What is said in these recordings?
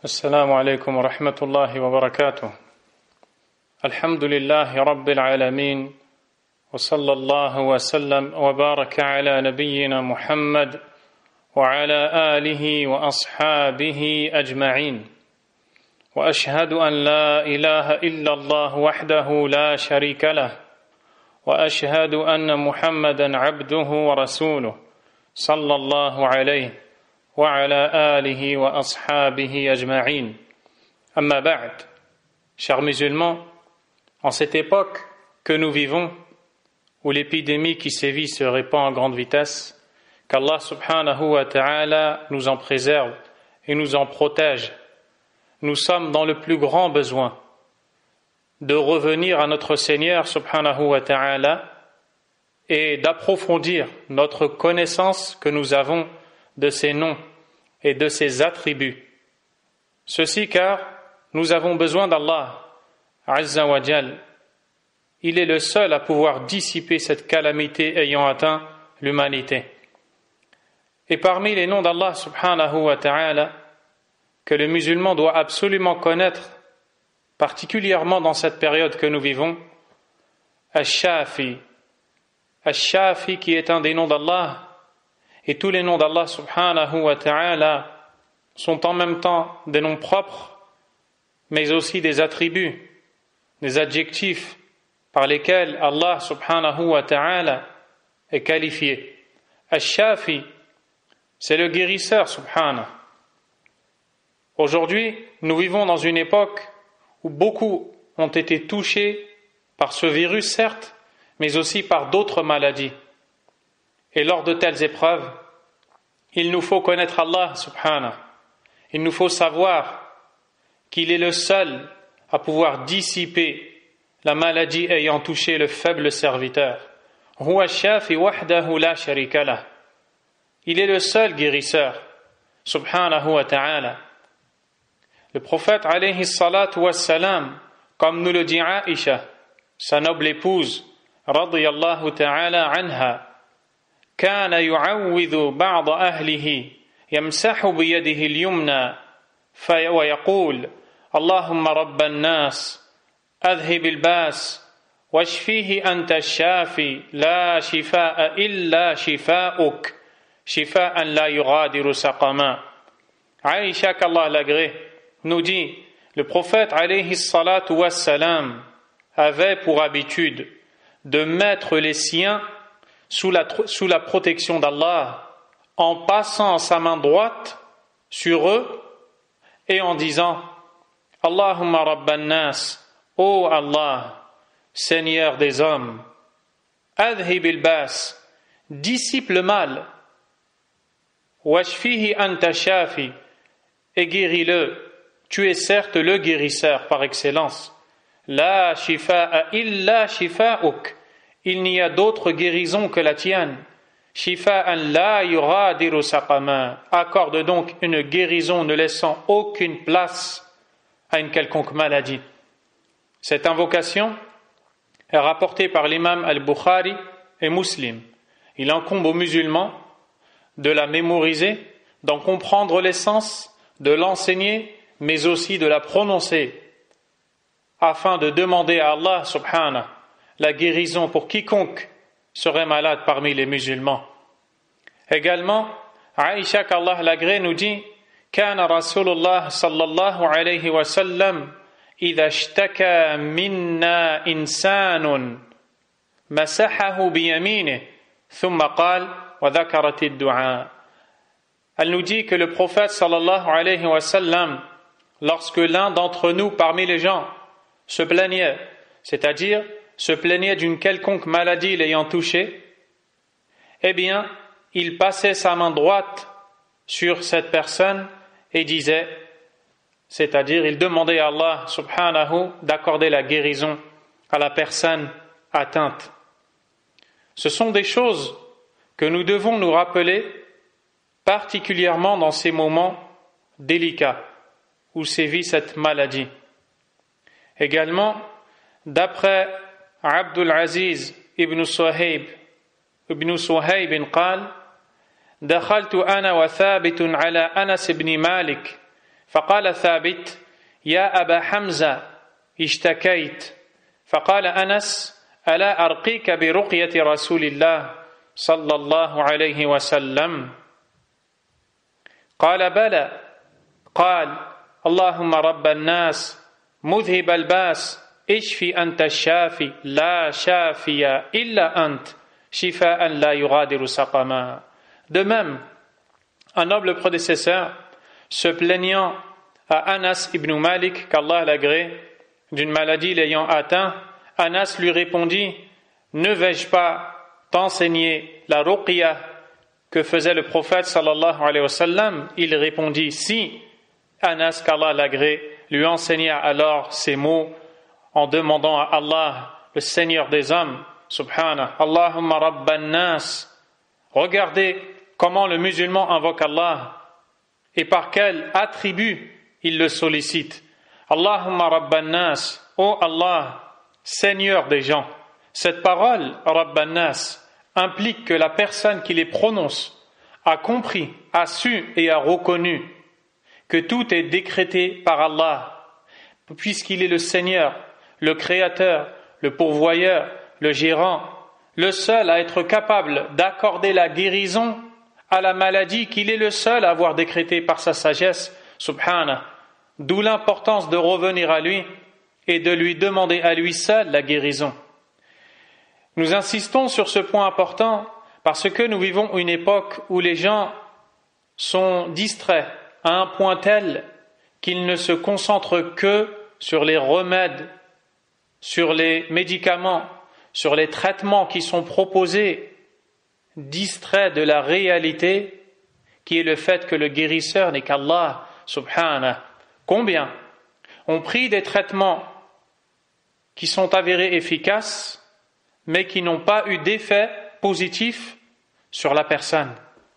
السلام عليكم ورحمة الله وبركاته. الحمد لله رب العالمين وصلى الله وسلم وبارك على نبينا محمد وعلى آله وأصحابه أجمعين وأشهد أن لا إله إلا الله وحده لا شريك له وأشهد أن محمدا عبده ورسوله صلى الله عليه وعلى آله وأصحابه أجمعين. أما بعد. Chers musulmans, en cette époque que nous vivons, où l'épidémie qui sévit se répand à grande vitesse, qu'Allah subhanahu wa ta'ala nous en préserve et nous en protège, nous sommes dans le plus grand besoin de revenir à notre Seigneur subhanahu wa ta'ala et d'approfondir notre connaissance que nous avons de ses noms et de ses attributs. Ceci car nous avons besoin d'Allah Azza wa Jal. Il est le seul à pouvoir dissiper cette calamité ayant atteint l'humanité. Et parmi les noms d'Allah subhanahu wa ta'ala que le musulman doit absolument connaître, particulièrement dans cette période que nous vivons, Ash-Shafi. Ash-Shafi qui est un des noms d'Allah. Et tous les noms d'Allah subhanahu wa ta'ala sont en même temps des noms propres, mais aussi des attributs, des adjectifs par lesquels Allah subhanahu wa ta'ala est qualifié. Ash-Shafi, c'est le guérisseur subhanahu. Aujourd'hui, nous vivons dans une époque où beaucoup ont été touchés par ce virus, certes, mais aussi par d'autres maladies. Et lors de telles épreuves, il nous faut connaître Allah subhanahu. Il nous faut savoir qu'il est le seul à pouvoir dissiper la maladie ayant touché le faible serviteur. Huwa ash-shafi wahdahu la sharika lah. Il est le seul guérisseur, subhanahu wa ta'ala. Le prophète alayhi salatu wassalam, comme nous le dit Aïcha, sa noble épouse, radiyallahu ta'ala anha, كان يعوذ بعض أهله يمسح بيده اليمنى ويقول اللهم رب الناس أذهب الباس واشفيه أنت الشافي لا شفاء إلا شفاؤك شفاء لا يغادر سقما. Aïcha, qu'Allah l'agrée, nous dit, le prophète alayhi salatu wassalam avait pour habitude de mettre les siens sous la protection d'Allah, en passant sa main droite sur eux et en disant Allahumma rabban nas, ô Allah, Seigneur des hommes, adhib il-bas, dissipe le mal, washfihi anta shafi, et guéris-le, tu es certes le guérisseur par excellence. La shifa'a illa shifa'uk, il n'y a d'autre guérison que la tienne. Shifa'an la yuradiru saqama. Accorde donc une guérison ne laissant aucune place à une quelconque maladie. Cette invocation est rapportée par l'imam al-Bukhari et Muslim. Il incombe aux musulmans de la mémoriser, d'en comprendre l'essence, de l'enseigner, mais aussi de la prononcer, afin de demander à Allah subhanahu la guérison pour quiconque serait malade parmi les musulmans. Également, Aïcha, qu'Allah l'agrée, nous dit كان رسول الله صلى الله عليه وسلم إذا اشتكى منا إنسان مسحه بيمينه ثم قال وذكرت الدعاء. Elle nous dit que le prophète sallallahu alayhi wa sallam, lorsque l'un d'entre nous parmi les gens se plaignait, c'est-à-dire se plaignait d'une quelconque maladie l'ayant touché, eh bien, il passait sa main droite sur cette personne et disait, c'est-à-dire il demandait à Allah subhanahu d'accorder la guérison à la personne atteinte. Ce sont des choses que nous devons nous rappeler, particulièrement dans ces moments délicats où sévit cette maladie. Également, d'après Abdul Aziz ibn Suhayb قال دخلت أنا وثابت على أنس بن مالك فقال ثابت يا أبا حمزة اشتكيت فقال أنس ألا أرقيك برقية رسول الله صلى الله عليه وسلم قال بلى قال اللهم رب الناس مذهب الباس اشفي أنت الشافي لا شافي إلا أنت شفاء لا يغادر سقما. De même, un noble prédécesseur, se plaignant à Anas ibn Malik, qu'Allah l'agrée, d'une maladie l'ayant atteint, Anas lui répondit: ne vais-je pas t'enseigner la ruqya que faisait le prophète sallallahu alayhi wa sallam? Il répondit: si. Anas, qu'Allah l'agrée, lui enseigna alors ces mots en demandant à Allah, le Seigneur des hommes, subhanah, Allahumma rabban nas. Regardez comment le musulman invoque Allah et par quel attribut il le sollicite. Allahumma rabban nas, ô Allah, Seigneur des gens. Cette parole, rabban nas, implique que la personne qui les prononce a compris, a su et a reconnu que tout est décrété par Allah, puisqu'il est le Seigneur, le Créateur, le pourvoyeur, le gérant, le seul à être capable d'accorder la guérison à la maladie qu'il est le seul à avoir décrété par sa sagesse, subhanah. D'où l'importance de revenir à lui et de lui demander à lui seul la guérison. Nous insistons sur ce point important parce que nous vivons une époque où les gens sont distraits à un point tel qu'ils ne se concentrent que sur les remèdes, sur les médicaments, sur les traitements qui sont proposés, distraits de la réalité qui est le fait que le guérisseur n'est qu'Allah, subhanah. Combien ont pris des traitements qui sont avérés efficaces, mais qui n'ont pas eu d'effet positif sur la personne,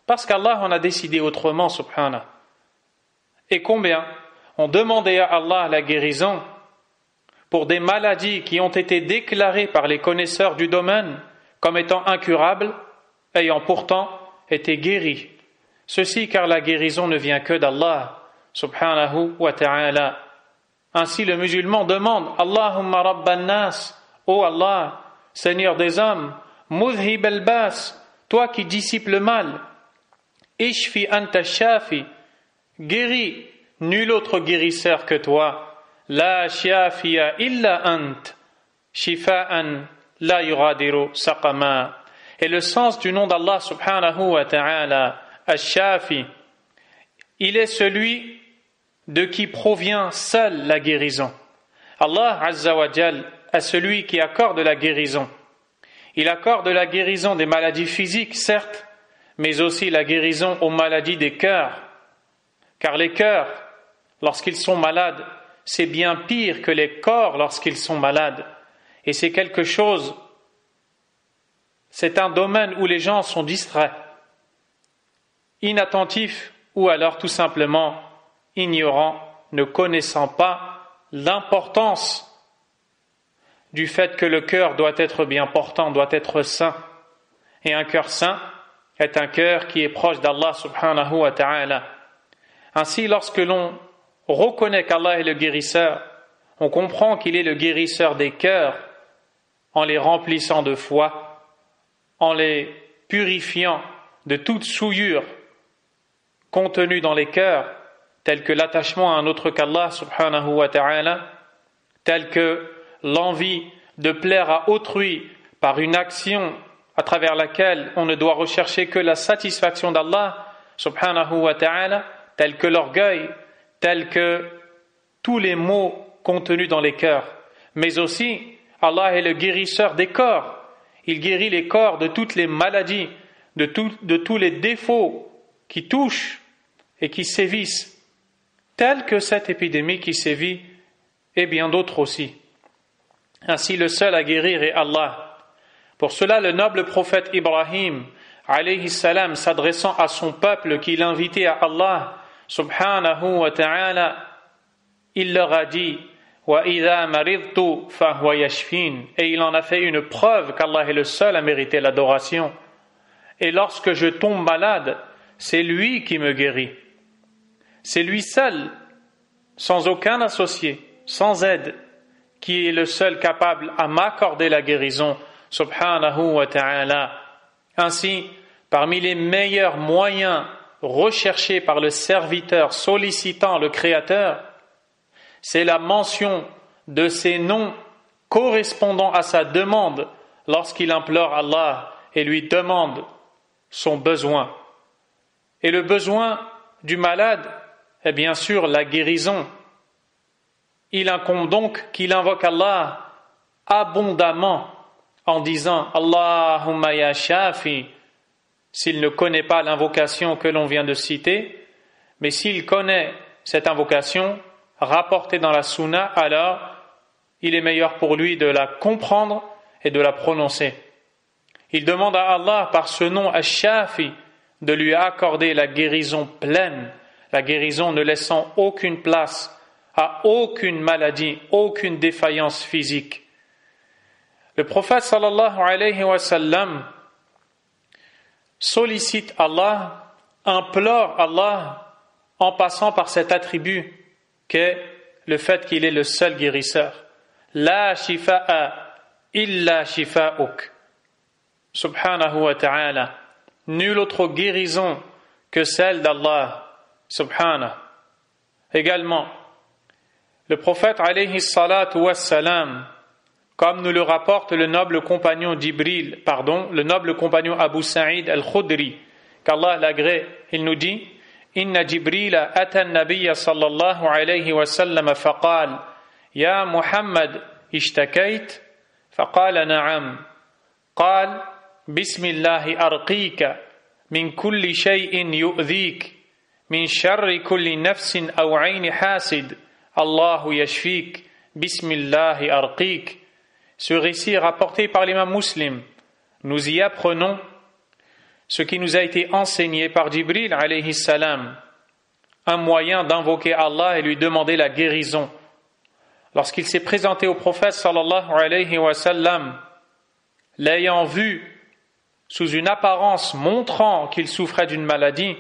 parce qu'Allah en a décidé autrement, subhanah. Et combien ont demandé à Allah la guérison pour des maladies qui ont été déclarées par les connaisseurs du domaine comme étant incurables, ayant pourtant été guéries. Ceci car la guérison ne vient que d'Allah, subhanahu wa ta'ala. Ainsi le musulman demande: Allahumma rabban nas, ô Allah, Seigneur des hommes, mudhib al-bas, toi qui dissipes le mal, ishfi anta shafi, guéris, nul autre guérisseur que toi, la shafiya illa ant, shifa'an la yuradiru saqama. Et le sens du nom d'Allah subhanahu wa ta'ala, al-shafi, il est celui de qui provient seule la guérison. Allah azza wa jal est celui qui accorde la guérison. Il accorde la guérison des maladies physiques, certes, mais aussi la guérison aux maladies des cœurs. Car les cœurs, lorsqu'ils sont malades, c'est bien pire que les corps lorsqu'ils sont malades. Et c'est quelque chose, c'est un domaine où les gens sont distraits, inattentifs ou alors tout simplement ignorants, ne connaissant pas l'importance du fait que le cœur doit être bien portant, doit être sain. Et un cœur sain est un cœur qui est proche d'Allah subhanahu wa ta'ala. Ainsi, lorsque l'on reconnaît qu'Allah est le guérisseur, on comprend qu'il est le guérisseur des cœurs en les remplissant de foi, en les purifiant de toute souillure contenue dans les cœurs, telle que l'attachement à un autre qu'Allah subhanahu wa ta'ala, telle que l'envie de plaire à autrui par une action à travers laquelle on ne doit rechercher que la satisfaction d'Allah subhanahu wa ta'ala, tel que l'orgueil, tel que tous les maux contenus dans les cœurs. Mais aussi, Allah est le guérisseur des corps. Il guérit les corps de toutes les maladies, de tous les défauts qui touchent et qui sévissent, tels que cette épidémie qui sévit et bien d'autres aussi. Ainsi, le seul à guérir est Allah. Pour cela, le noble prophète Ibrahim, alayhi salam, s'adressant à son peuple qui l'invitait à Allah, subhanahu wa ta'ala, il leur a dit: Wa idha maridtu fahuwa yashfin. Et il en a fait une preuve qu'Allah est le seul à mériter l'adoration. Et lorsque je tombe malade, c'est lui qui me guérit. C'est lui seul sans aucun associé, sans aide, qui est le seul capable à m'accorder la guérison, subhanahu wa ta'ala. Ainsi, parmi les meilleurs moyens recherchés par le serviteur sollicitant le Créateur, c'est la mention de ces noms correspondant à sa demande lorsqu'il implore Allah et lui demande son besoin. Et le besoin du malade est bien sûr la guérison. Il incombe donc qu'il invoque Allah abondamment en disant Allahumma ya shafi, s'il ne connaît pas l'invocation que l'on vient de citer, mais s'il connaît cette invocation rapportée dans la sunna, alors il est meilleur pour lui de la comprendre et de la prononcer. Il demande à Allah par ce nom Ash-Shafi de lui accorder la guérison pleine, la guérison ne laissant aucune place à aucune maladie, aucune défaillance physique. Le prophète sallallahu alayhi wa sallam sollicite Allah, implore Allah en passant par cet attribut qu'est le fait qu'il est le seul guérisseur. La shifa'a illa shifa'uk. Subhanahu wa ta'ala. Nulle autre guérison que celle d'Allah. Subhanahu. Également, le prophète alayhi salatu wassalam, comme nous le rapporte le noble compagnon le noble compagnon Abu Sa'id al-Khudri, qu'Allah l'agrée, il nous dit Inna Jibrila ata an-nabiyya sallallahu alayhi wa sallam faqal Ya Muhammad ishtakayt faqala na'am qal Bismillahi arqika min kulli shay'in yu'dhik min sharri kulli nafsin aw 'ayni hasid Allahu yashfik Bismillahi arqik. Ce récit est rapporté par l'imam Muslim. Nous y apprenons ce qui nous a été enseigné par Jibril alayhi salam, un moyen d'invoquer Allah et lui demander la guérison. Lorsqu'il s'est présenté au prophète sallallahu alayhi wa sallam, l'ayant vu sous une apparence montrant qu'il souffrait d'une maladie,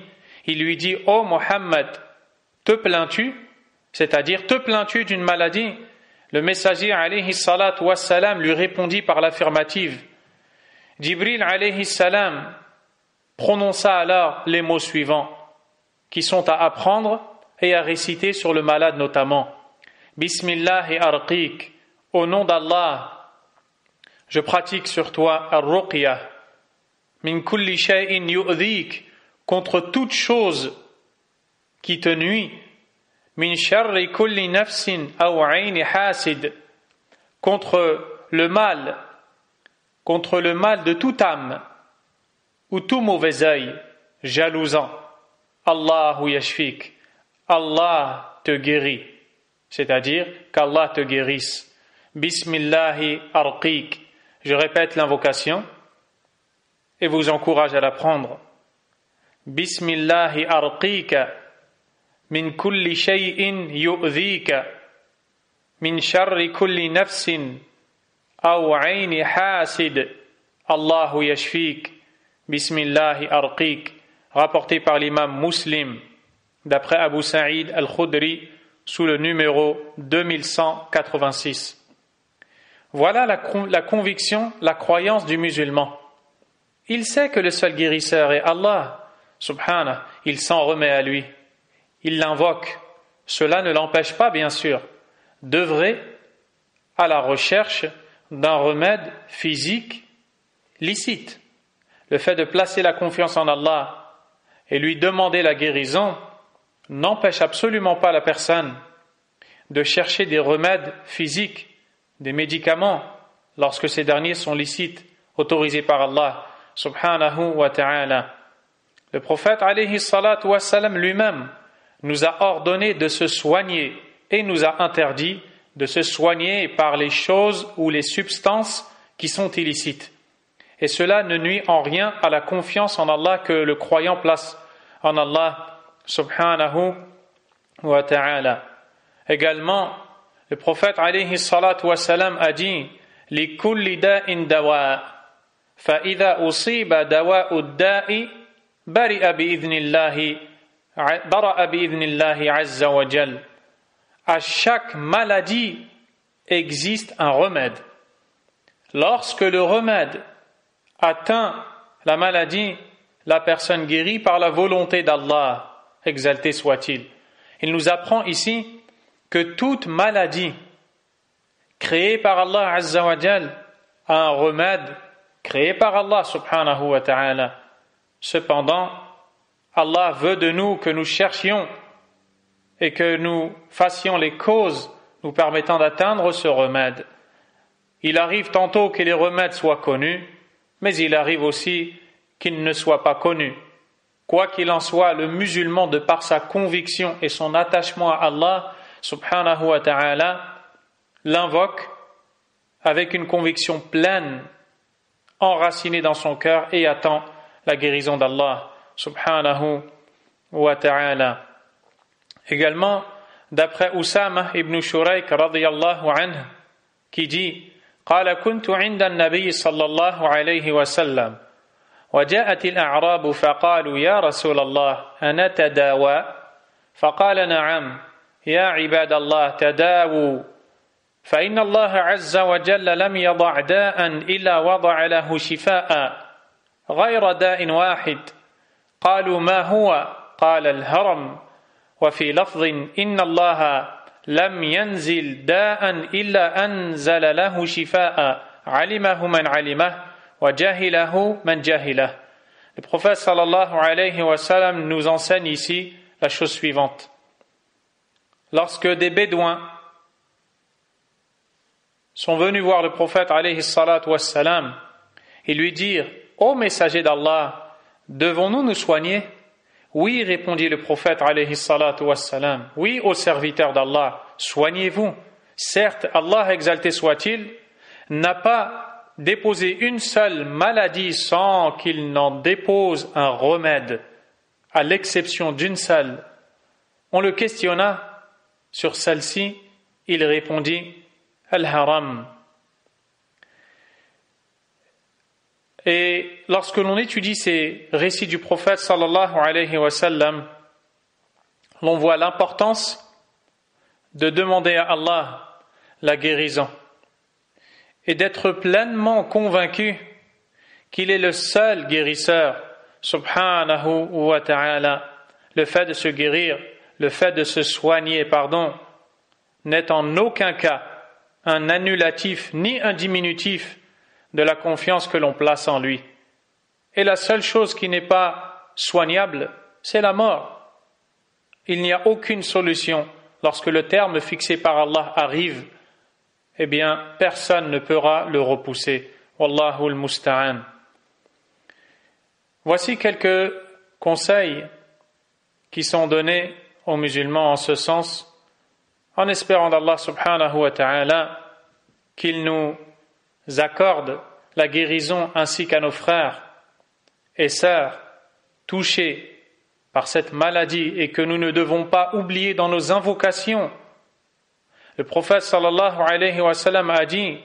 il lui dit « Oh Mohammed, te plains-tu ?» C'est-à-dire « Te plains-tu d'une maladie ?» Le messager alayhi salatu wassalam lui répondit par l'affirmative. Jibril alayhi salam prononça alors les mots suivants qui sont à apprendre et à réciter sur le malade notamment. Bismillahi arqiq, au nom d'Allah, je pratique sur toi ar-ruqya, min kulli shay'in yu'dhik, contre toute chose qui te nuit, min sharri kulli nafsin aw 'ayni hasid, contre le mal de toute âme ou tout mauvais œil jalousant. Allahu yashfik, Allah te guérit, c'est-à-dire qu'Allah te guérisse. Bismillahi arqiq, je répète l'invocation et vous encourage à l'apprendre. Bismillahi arqika min kulli shay'in yu'dhika min sharri kulli nafsin aw 'ayni hasid Allahu yashfik Bismillahi arqiq, rapporté par l'imam Muslim d'après Abu Sa'id al-Khudri sous le numéro 2186. Voilà la conviction, la croyance du musulman. Il sait que le seul guérisseur est Allah, subhanahu, il s'en remet à lui. Il l'invoque. Cela ne l'empêche pas, bien sûr, d'œuvrer à la recherche d'un remède physique licite. Le fait de placer la confiance en Allah et lui demander la guérison n'empêche absolument pas la personne de chercher des remèdes physiques, des médicaments, lorsque ces derniers sont licites, autorisés par Allah, subhanahu wa ta'ala. Le prophète alayhi salatu wa salam lui-même nous a ordonné de se soigner et nous a interdit de se soigner par les choses ou les substances qui sont illicites. Et cela ne nuit en rien à la confiance en Allah que le croyant place en Allah subhanahu wa ta'ala. Également, le prophète alayhi salatu wa salam a dit li kulli da'in dawa fa idha usiba dawa'u da'i bara'a bi'idhnillahi azza wa jal. à chaque maladie existe un remède. Lorsque le remède atteint la maladie, la personne guérit par la volonté d'Allah, exalté soit-il. Il nous apprend ici que toute maladie créée par Allah Azza wa Jal a un remède créé par Allah subhanahu wa ta'ala. Cependant, Allah veut de nous que nous cherchions et que nous fassions les causes nous permettant d'atteindre ce remède. Il arrive tantôt que les remèdes soient connus, mais il arrive aussi qu'ils ne soient pas connus. Quoi qu'il en soit, le musulman, de par sa conviction et son attachement à Allah subhanahu wa ta'ala, l'invoque avec une conviction pleine, enracinée dans son cœur, et attend la guérison d'Allah subhanahu wa ta'ala. Également, d'après Usama ibn Shurayk radiyallahu anhu, qui dit: قال كنت عند النبي صلى الله عليه وسلم وجاءت الأعراب فقالوا يا رسول الله أنتداوى فقال نعم يا عباد الله تداووا فإن الله عز وجل لم يضع داء إلا وضع له شفاء غير داء واحد قالوا ما هو قال الهرم وفي لفظ إن الله لم ينزل داء إلا أنزل له شفاء علمه من علمه وجهله من جهله. Le prophète sallallahu alayhi wa sallam nous enseigne ici la chose suivante. Lorsque des bédouins sont venus voir le prophète alayhi salatu wa salam et lui dire: Ô messager d'Allah, devons-nous nous soigner? Oui, répondit le prophète alayhi salatu wassalam. Oui, ô serviteur d'Allah, soignez-vous. Certes, Allah exalté soit-il, n'a pas déposé une seule maladie sans qu'il n'en dépose un remède, à l'exception d'une seule. On le questionna sur celle-ci, il répondit: Al-Haram. Et lorsque l'on étudie ces récits du prophète sallallahu alayhi wa sallam, l'on voit l'importance de demander à Allah la guérison et d'être pleinement convaincu qu'il est le seul guérisseur subhanahu wa ta'ala. Le fait de se guérir, le fait de se soigner, n'est en aucun cas un annulatif ni un diminutif de la confiance que l'on place en lui. Et la seule chose qui n'est pas soignable, c'est la mort. Il n'y a aucune solution. Lorsque le terme fixé par Allah arrive, eh bien, personne ne pourra le repousser. Wallahu al-musta'an. Voici quelques conseils qui sont donnés aux musulmans en ce sens, en espérant d'Allah subhanahu wa ta'ala qu'il nous accorde la guérison ainsi qu'à nos frères et sœurs touchés par cette maladie et que nous ne devons pas oublier dans nos invocations. Le prophète sallallahu alayhi wa sallam a dit: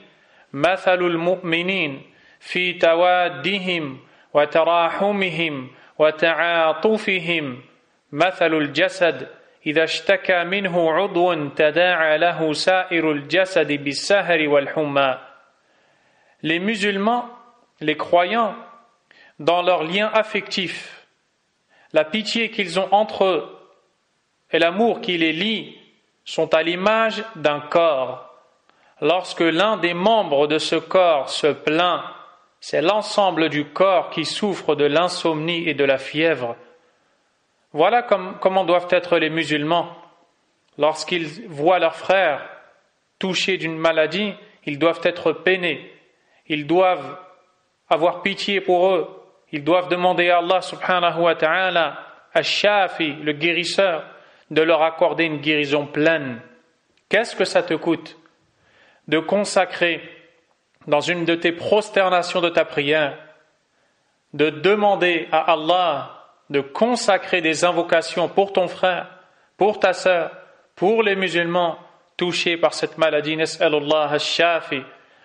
Mathalul mu'minin fi tawaddihim wa tarahumihim wa ta'atufihim mathalul jasad idha ishtaka minhu 'udwun tada'a lahu sa'irul jasad bis-sahri wal humma. Les musulmans, les croyants, dans leurs liens affectifs, la pitié qu'ils ont entre eux et l'amour qui les lie sont à l'image d'un corps. Lorsque l'un des membres de ce corps se plaint, c'est l'ensemble du corps qui souffre de l'insomnie et de la fièvre. Voilà comment doivent être les musulmans. Lorsqu'ils voient leurs frères touchés d'une maladie, ils doivent être peinés. Ils doivent avoir pitié pour eux. Ils doivent demander à Allah subhanahu wa ta'ala, Ash-Shafi, le guérisseur, de leur accorder une guérison pleine. Qu'est-ce que ça te coûte de consacrer dans une de tes prosternations de ta prière, de demander à Allah de consacrer des invocations pour ton frère, pour ta sœur, pour les musulmans touchés par cette maladie? Nas'alullah ash-shafi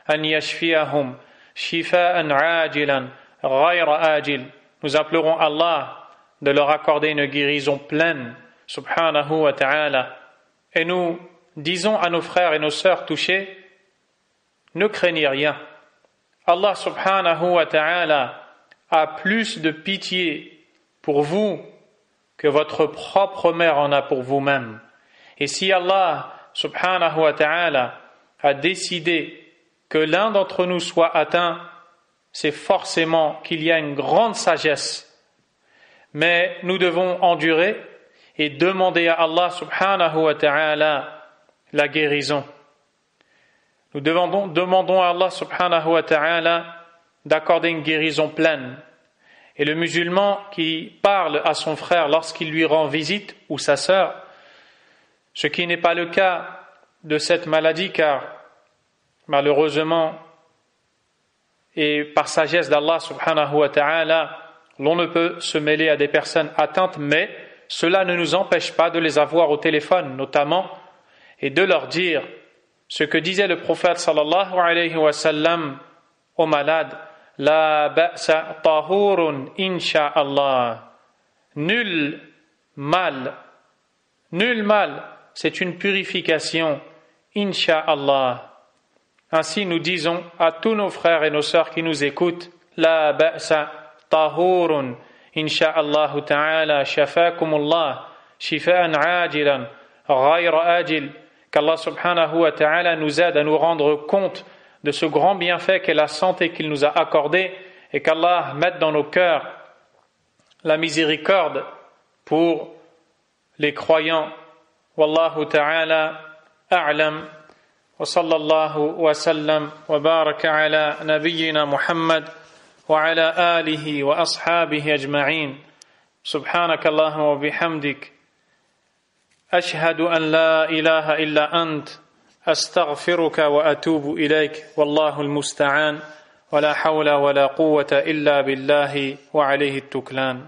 an yashfiyahum shifaan ajilan ghayra ajil. Nous implorons Allah de leur accorder une guérison pleine, subhanahu wa ta'ala. Et nous disons à nos frères et nos sœurs touchés, ne craignez rien. Allah subhanahu wa ta'ala a plus de pitié pour vous que votre propre mère en a pour vous-même. Et si Allah subhanahu wa ta'ala a décidé que l'un d'entre nous soit atteint, c'est forcément qu'il y a une grande sagesse. Mais nous devons endurer et demander à Allah subhanahu wa ta'ala la guérison. Nous demandons à Allah subhanahu wa ta'ala d'accorder une guérison pleine. Et le musulman qui parle à son frère lorsqu'il lui rend visite, ou sa sœur, ce qui n'est pas le cas de cette maladie, car malheureusement, et par sagesse d'Allah subhanahu wa ta'ala, l'on ne peut se mêler à des personnes atteintes, mais cela ne nous empêche pas de les avoir au téléphone, notamment, et de leur dire ce que disait le prophète sallallahu alayhi wa sallam aux malades, la ba'sa tahurun insha'Allah. Nul mal, c'est une purification, insha'Allah. Ainsi nous disons à tous nos frères et nos sœurs qui nous écoutent, la ba'sa tahurun insha'Allah ta'ala shafakumullah shifa'an ajilan ghayra ajil. Qu'Allah subhanahu wa ta'ala nous aide à nous rendre compte de ce grand bienfait qu'est la santé qu'il nous a accordée et qu'Allah mette dans nos cœurs la miséricorde pour les croyants. Wallahu ta'ala a'lam wa sallallahu wa sallam wa baraka ala nabiyyina Muhammad wa ala alihi wa ashabihi ajma'in. Subhanakallahumma wa bihamdik. أشهد أن لا إله إلا أنت أستغفرك وأتوب إليك والله المستعان ولا حول ولا قوة إلا بالله وعليه التكلان